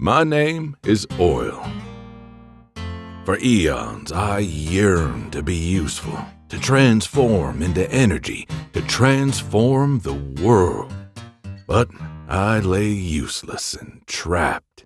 My name is Oil. For eons, I yearned to be useful, to transform into energy, to transform the world. But I lay useless and trapped.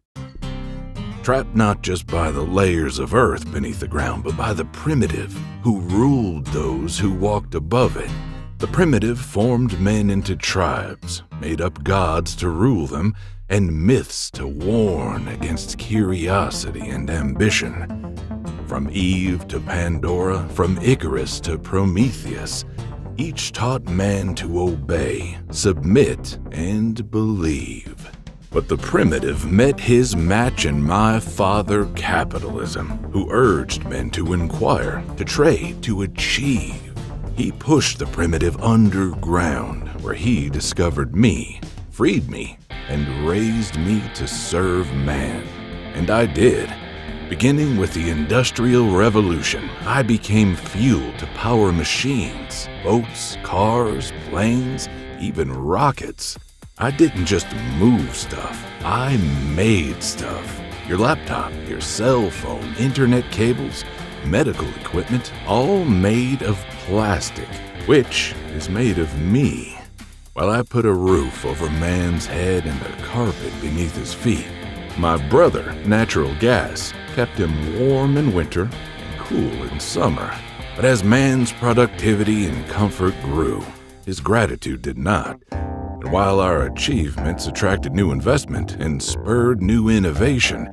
Trapped not just by the layers of earth beneath the ground, but by the primitive who ruled those who walked above it. The primitive formed men into tribes, made up gods to rule them, and myths to warn against curiosity and ambition. From Eve to Pandora, from Icarus to Prometheus, each taught man to obey, submit, and believe. But the primitive met his match in my father capitalism, who urged men to inquire, to trade, to achieve. He pushed the primitive underground, where he discovered me, freed me, and raised me to serve man. And I did. Beginning with the Industrial Revolution, I became fuel to power machines, boats, cars, planes, even rockets. I didn't just move stuff, I made stuff. Your laptop, your cell phone, internet cables, medical equipment, all made of plastic, which is made of me. While I put a roof over man's head and a carpet beneath his feet, my brother, natural gas, kept him warm in winter and cool in summer. But as man's productivity and comfort grew, his gratitude did not. And while our achievements attracted new investment and spurred new innovation,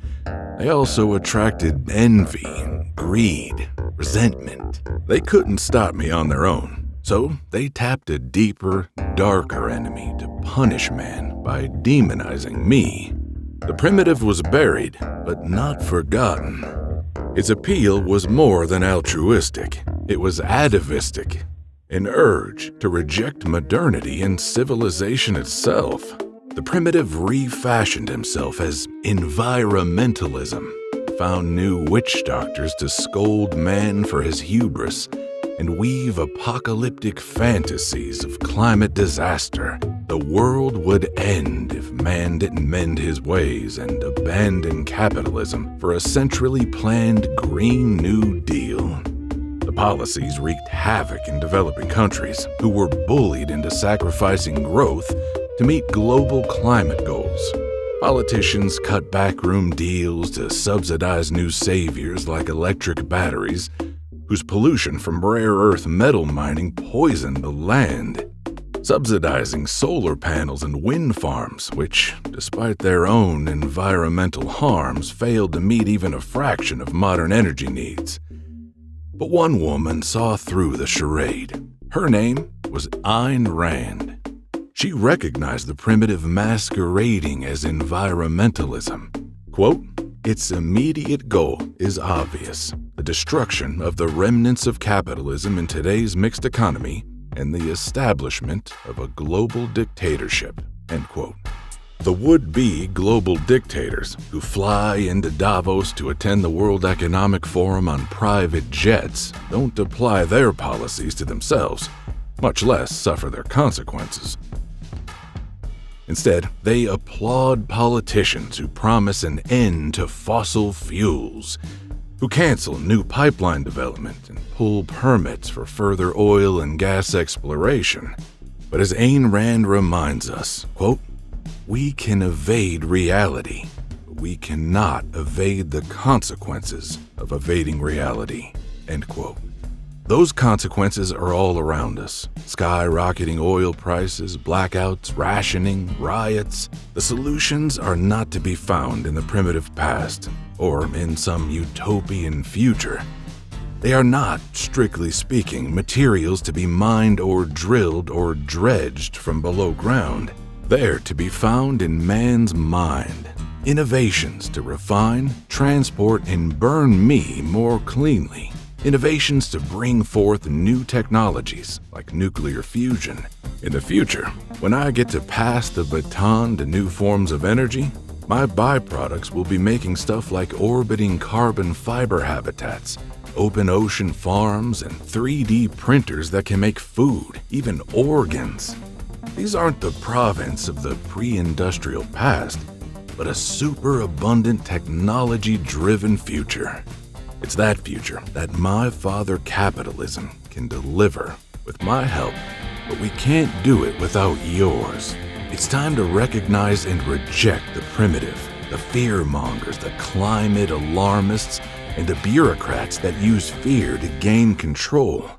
they also attracted envy and greed, resentment. They couldn't stop me on their own. So they tapped a deeper, darker enemy to punish man by demonizing me. The primitive was buried, but not forgotten. Its appeal was more than altruistic. It was atavistic, an urge to reject modernity and civilization itself. The primitive refashioned himself as environmentalism, found new witch doctors to scold man for his hubris, and weave apocalyptic fantasies of climate disaster. The world would end if man didn't mend his ways and abandon capitalism for a centrally planned Green New Deal. The policies wreaked havoc in developing countries who were bullied into sacrificing growth to meet global climate goals. Politicians cut backroom deals to subsidize new saviors like electric batteries, whose pollution from rare earth metal mining poisoned the land, subsidizing solar panels and wind farms, which, despite their own environmental harms, failed to meet even a fraction of modern energy needs. But one woman saw through the charade. Her name was Ayn Rand. She recognized the primitive masquerading as environmentalism. Quote, "Its immediate goal is obvious, the destruction of the remnants of capitalism in today's mixed economy and the establishment of a global dictatorship." End quote. The would-be global dictators who fly into Davos to attend the World Economic Forum on private jets don't apply their policies to themselves, much less suffer their consequences. Instead, they applaud politicians who promise an end to fossil fuels, who cancel new pipeline development and pull permits for further oil and gas exploration. But as Ayn Rand reminds us, quote, "We can evade reality, but we cannot evade the consequences of evading reality." End quote. Those consequences are all around us. Skyrocketing oil prices, blackouts, rationing, riots. The solutions are not to be found in the primitive past or in some utopian future. They are not, strictly speaking, materials to be mined or drilled or dredged from below ground. They're to be found in man's mind. Innovations to refine, transport, and burn me more cleanly. Innovations to bring forth new technologies like nuclear fusion. In the future, when I get to pass the baton to new forms of energy, my byproducts will be making stuff like orbiting carbon fiber habitats, open ocean farms, and 3D printers that can make food, even organs. These aren't the province of the pre-industrial past. but a superabundant technology-driven future. It's that future that my father capitalism can deliver with my help, but we can't do it without yours. It's time to recognize and reject the primitive, the fear-mongers, the climate alarmists, and the bureaucrats that use fear to gain control.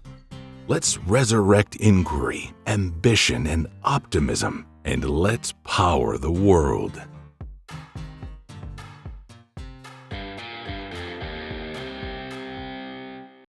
Let's resurrect inquiry, ambition, and optimism, and let's power the world.